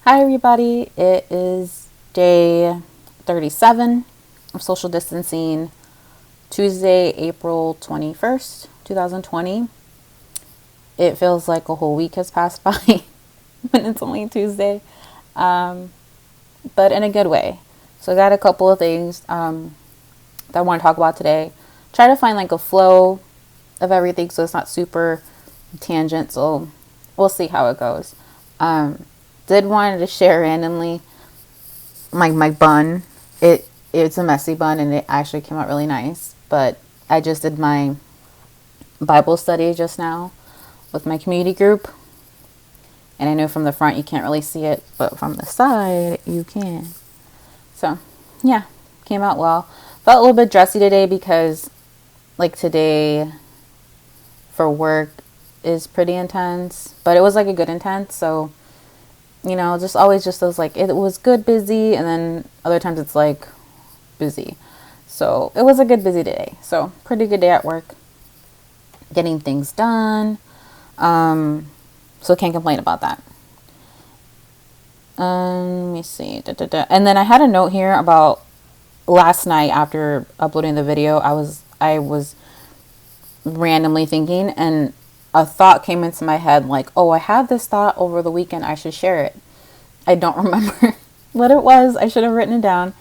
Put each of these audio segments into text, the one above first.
Hi, everybody. It is day 37 of social distancing, Tuesday, April 21st, 2020. It feels like a whole week has passed by when it's only Tuesday, um, but in a good way. So, I got a couple of things that I want to talk about today. Try to find like a flow of everything so it's not super tangent. So, we'll see how it goes. Um, did wanted to share randomly my bun. It's a messy bun and it actually came out really nice. But I just did my Bible study just now with my community group. And I know from the front you can't really see it, but from the side you can. So, yeah, came out well. Felt a little bit dressy today because like today for work is pretty intense, but it was like a good intense. So, just always just those like it was good busy, and then other times it's like busy. So it was a good busy day. So pretty good day at work, getting things done. So can't complain about that. Let me see. And then I had a note here about last night after uploading the video. I was randomly thinking, and a thought came into my head like, oh, I had this thought over the weekend. I should share it. I don't remember what it was. I should have written it down.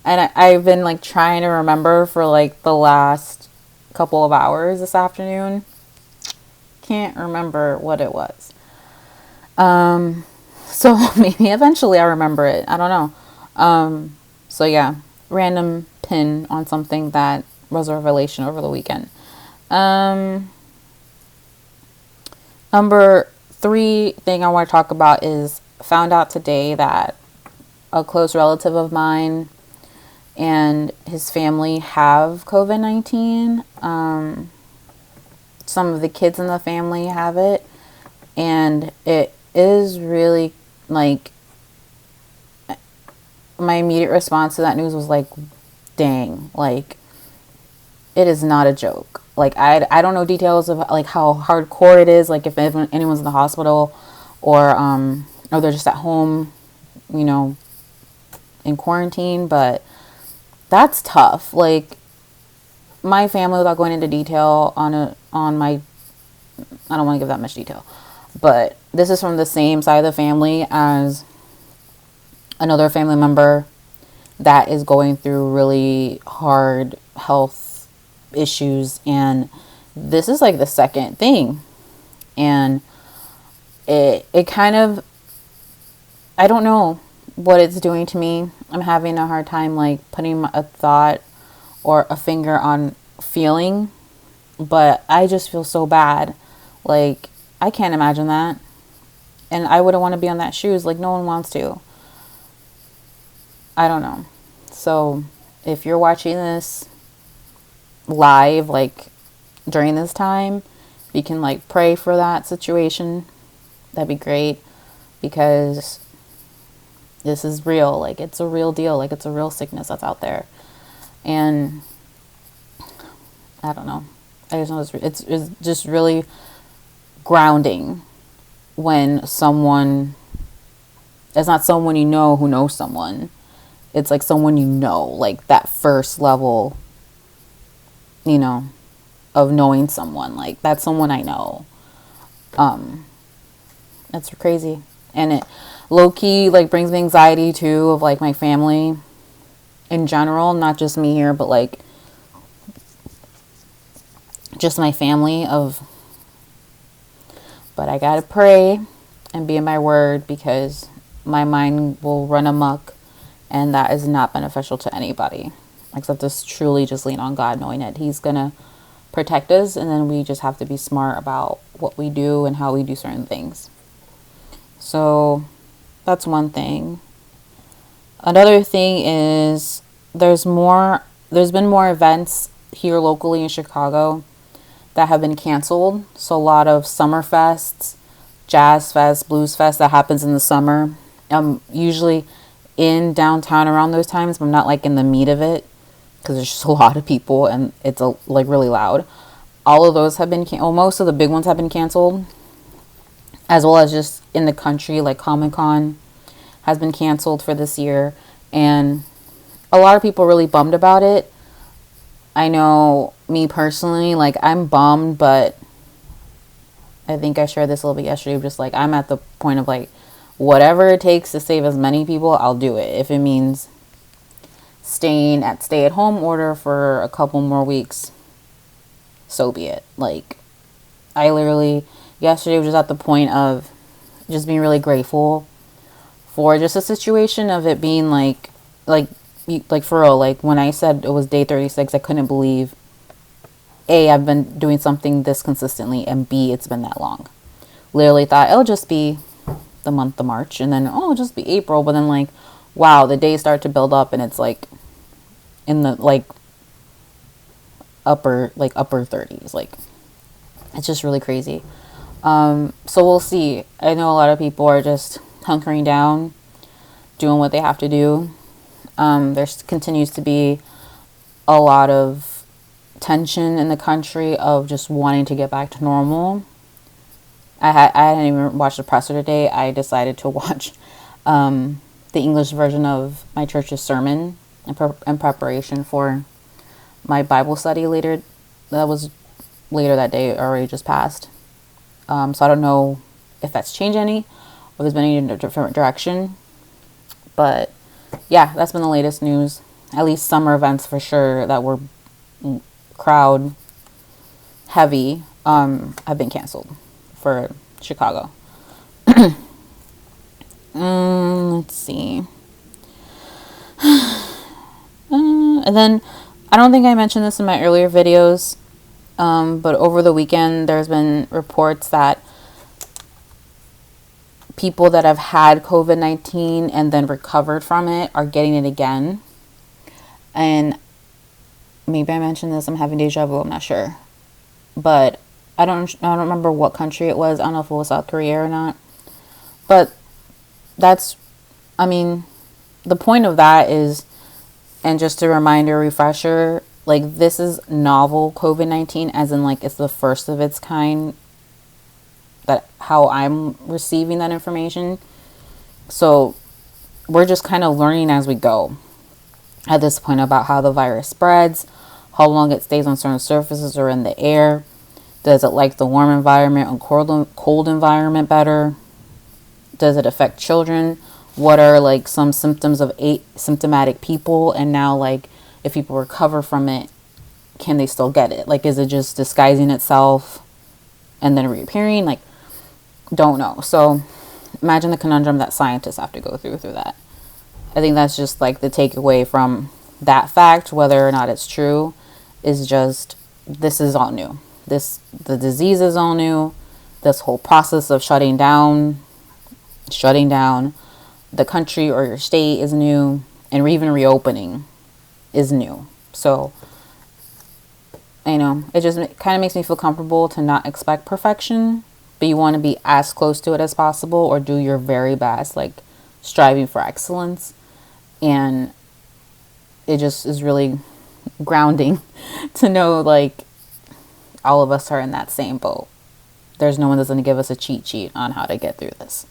And I've been like trying to remember for like the last couple of hours this afternoon. Can't remember what it was. So maybe eventually I'll remember it. I don't know. So yeah, random pin on something that was a revelation over the weekend. Number 3 thing I want to talk about is found out today that a close relative of mine and his family have COVID-19. Some of the kids in the family have it, and it is really like my immediate response to that news was like, dang, like it is not a joke. Like I don't know details of like how hardcore it is, like if anyone's in the hospital or they're just at home, you know, in quarantine, but that's tough. Like my family, without going into detail on my, I don't want to give that much detail, but this is from the same side of the family as another family member that is going through really hard health issues, and this is like the second thing, and it kind of, I don't know what it's doing to me. I'm having a hard time like putting a thought or a finger on feeling, but I just feel so bad. Like I can't imagine that, and I wouldn't want to be on that shoes. Like no one wants to. I don't know. So if you're watching this live, like during this time, you can like pray for that situation. That'd be great, because this is real. Like it's a real deal. Like it's a real sickness that's out there. And I don't know. I just know it's just really grounding when someone, it's not someone you know who knows someone. It's like someone you know, like that first level, you know, of knowing someone. Like that's someone I know. That's crazy. And it low key like brings me anxiety too of like my family in general, not just me here, but like just my family of, but I gotta pray and be in my word because my mind will run amok, and that is not beneficial to anybody except to truly just lean on God, knowing that he's gonna protect us, and then we just have to be smart about what we do and how we do certain things. So that's one thing. Another thing is there's been more events here locally in Chicago that have been canceled. So a lot of summer fests, jazz fest, blues fest that happens in the summer. Usually in downtown around those times, but I'm not like in the meat of it because there's just a lot of people and it's like really loud. All of those have been most of the big ones have been canceled, as well as just in the country like Comic-Con has been canceled for this year, and a lot of people are really bummed about it. I know me personally, like, I'm bummed, but I think I shared this a little bit yesterday. Just like, I'm at the point of like, whatever it takes to save as many people, I'll do it. If it means staying at stay-at-home order for a couple more weeks, so be it. Like, I literally yesterday was just at the point of just being really grateful for just a situation of it being like for real. Like, when I said it was day 36, I couldn't believe A, I've been doing something this consistently, and B, it's been that long. Literally thought it'll just be the month of March, and then it'll just be April, but then like, wow, the days start to build up, and it's like in the like upper 30s. Like, it's just really crazy. So we'll see. I know a lot of people are just hunkering down, doing what they have to do. There continues to be a lot of tension in the country of just wanting to get back to normal. I hadn't even watched the presser today. I decided to watch the English version of my church's sermon in preparation for my Bible study later. That was later that day, already just passed. So I don't know if that's changed any, or there's been any different direction. But yeah, that's been the latest news. At least summer events for sure that were crowd heavy have been canceled for Chicago. Let's see. And then I don't think I mentioned this in my earlier videos, but over the weekend there's been reports that people that have had COVID-19 and then recovered from it are getting it again. And maybe I mentioned this, I'm having deja vu, I'm not sure. But I don't remember what country it was. I don't know if it was South Korea or not. But that's, I mean, the point of that is, and just a reminder, refresher, like, this is novel COVID-19, as in like it's the first of its kind, that how I'm receiving that information. So we're just kind of learning as we go at this point about how the virus spreads, how long it stays on certain surfaces or in the air. Does it like the warm environment or cold environment better? Does it affect children? What are like some symptoms of asymptomatic people? And now, like, if people recover from it, can they still get it? Like, is it just disguising itself and then reappearing? Like, don't know. So imagine the conundrum that scientists have to go through that. I think that's just like the takeaway from that fact, whether or not it's true, is just, this is all new. The disease is all new. This whole process of shutting down the country or your state is new, and even reopening is new. So, you know, it just kind of makes me feel comfortable to not expect perfection, but you want to be as close to it as possible, or do your very best, like striving for excellence. And it just is really grounding to know, like, all of us are in that same boat. There's no one that's going to give us a cheat sheet on how to get through this.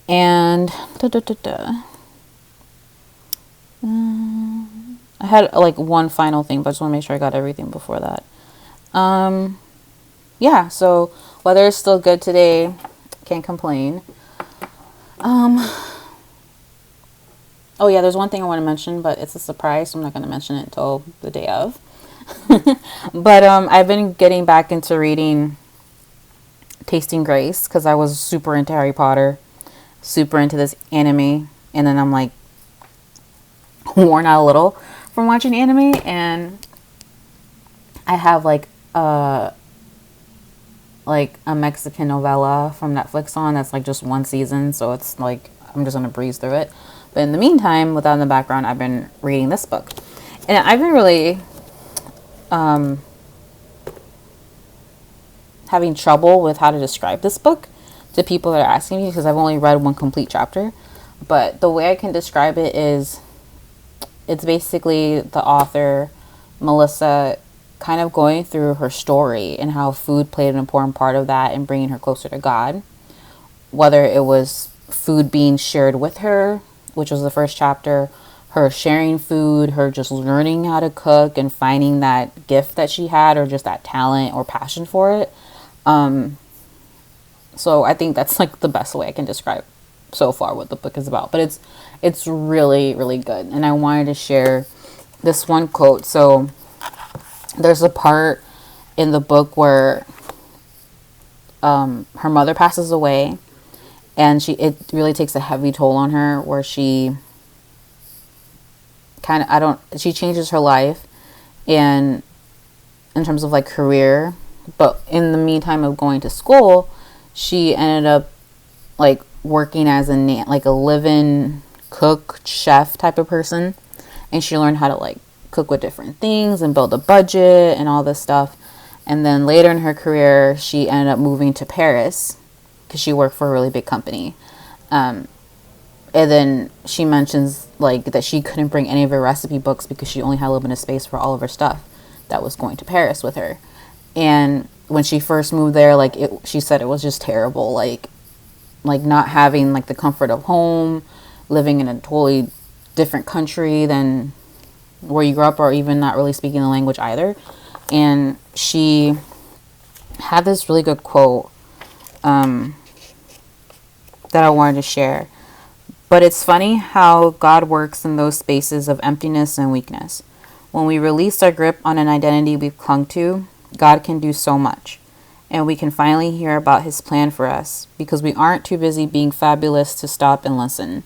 And I had like one final thing, but I just want to make sure I got everything before that. Yeah, so weather is still good today. Can't complain. Oh yeah, there's one thing I want to mention, but it's a surprise, so I'm not going to mention it until the day of. But I've been getting back into reading Tasting Grace, because I was super into Harry Potter, super into this anime, and then I'm like worn out a little from watching anime, and I have like a Mexican novella from Netflix on that's like just one season, so it's like I'm just gonna breeze through it. But in the meantime, with that in the background, I've been reading this book, and I've been really having trouble with how to describe this book to people that are asking me, because I've only read one complete chapter. But the way I can describe it is, it's basically the author, Melissa, kind of going through her story and how food played an important part of that and bringing her closer to God. Whether it was food being shared with her, which was the first chapter, her sharing food, her just learning how to cook and finding that gift that she had or just that talent or passion for it. So I think that's like the best way I can describe so far what the book is about. But it's really, really good. And I wanted to share this one quote. So there's a part in the book where her mother passes away, and it really takes a heavy toll on her, where she she changes her life and in terms of like career, but in the meantime of going to school, she ended up like working as like a live-in cook chef type of person, and she learned how to like cook with different things and build a budget and all this stuff. And then later in her career, she ended up moving to Paris because she worked for a really big company. And then she mentions like that she couldn't bring any of her recipe books because she only had limited space for all of her stuff that was going to Paris with her. And when she first moved there, like she said it was just terrible, like not having like the comfort of home, living in a totally different country than where you grew up, or even not really speaking the language either. And she had this really good quote that I wanted to share. But it's funny how God works in those spaces of emptiness and weakness. When we release our grip on an identity we've clung to, God can do so much. And we can finally hear about his plan for us because we aren't too busy being fabulous to stop and listen.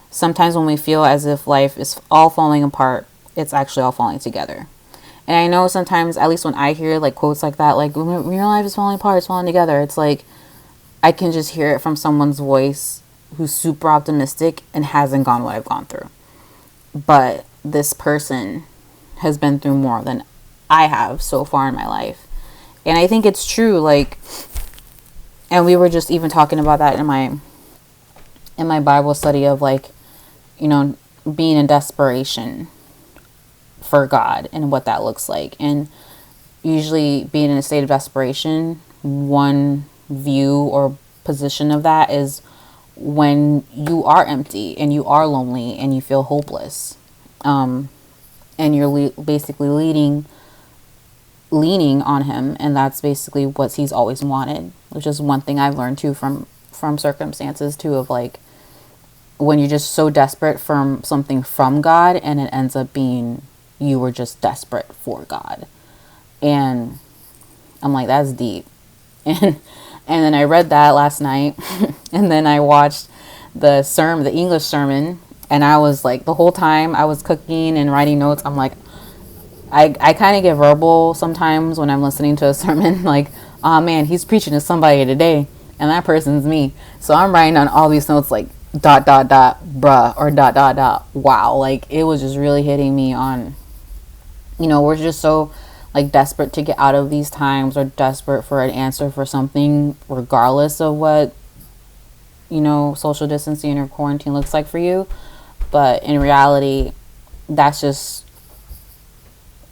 Sometimes when we feel as if life is all falling apart, it's actually all falling together. And I know sometimes, at least when I hear like quotes like that, like when your life is falling apart, it's falling together, it's like I can just hear it from someone's voice who's super optimistic and hasn't gone what I've gone through. But this person has been through more than I have so far in my life. And I think it's true, like, and we were just even talking about that in my Bible study of like, you know, being in desperation for God and what that looks like. And usually being in a state of desperation, one view or position of that is when you are empty and you are lonely and you feel hopeless, and you're basically leaning on him, and that's basically what he's always wanted, which is one thing I've learned too from circumstances too, of like when you're just so desperate for something from God and it ends up being you were just desperate for God. And I'm like, that's deep. And then I read that last night and then I watched the English sermon, and I was like, the whole time I was cooking and writing notes, I'm like, I kind of get verbal sometimes when I'm listening to a sermon, like, oh man, he's preaching to somebody today, and that person's me. So I'm writing on all these notes like ... bruh, or ... wow. Like it was just really hitting me on, you know, we're just so like desperate to get out of these times, or desperate for an answer for something, regardless of what, you know, social distancing or quarantine looks like for you. But in reality, that's just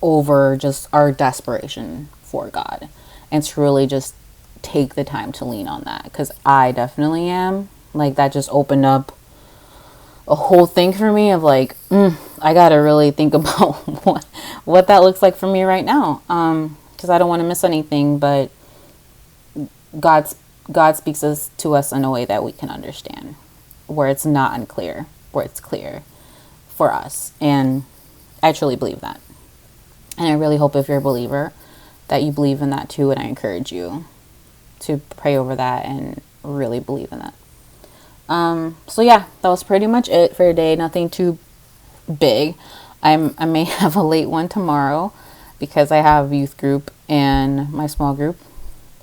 over just our desperation for God, and to really just take the time to lean on that, because I definitely am. Like that just opened up a whole thing for me of like, I gotta really think about what that looks like for me right now, because I don't want to miss anything. But God speaks to us in a way that we can understand, where it's not unclear, where it's clear for us. And I truly believe that. And I really hope if you're a believer that you believe in that too. And I encourage you to pray over that and really believe in that. So yeah, that was pretty much it for today. Nothing too big. I may have a late one tomorrow because I have youth group and my small group,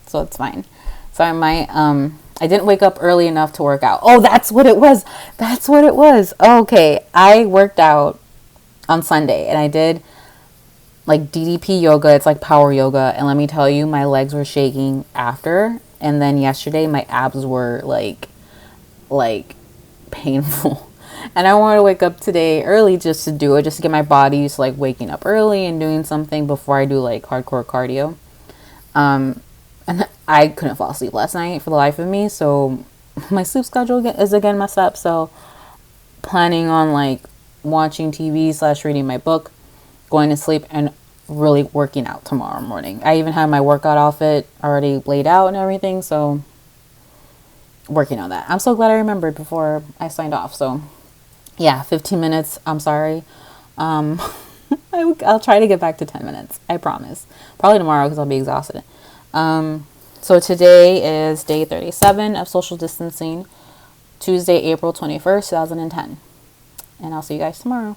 so it's fine. So I might, I didn't wake up early enough to work out. Oh, that's what it was. Okay. I worked out on Sunday and I did like DDP yoga. It's like power yoga. And let me tell you, my legs were shaking after. And then yesterday my abs were like painful. And I wanted to wake up today early just to do it, just to get my body used to like waking up early and doing something before I do like hardcore cardio. And I couldn't fall asleep last night for the life of me. So my sleep schedule is again messed up. So planning on like watching TV slash reading my book, going to sleep, and really working out tomorrow morning. I even have my workout outfit already laid out and everything. So working on that. I'm so glad I remembered before I signed off. So yeah, 15 minutes. I'm sorry. Um, I'll try to get back to 10 minutes. I promise. Probably tomorrow because I'll be exhausted. So today is day 37 of social distancing, Tuesday, April 21st, 2010. And I'll see you guys tomorrow.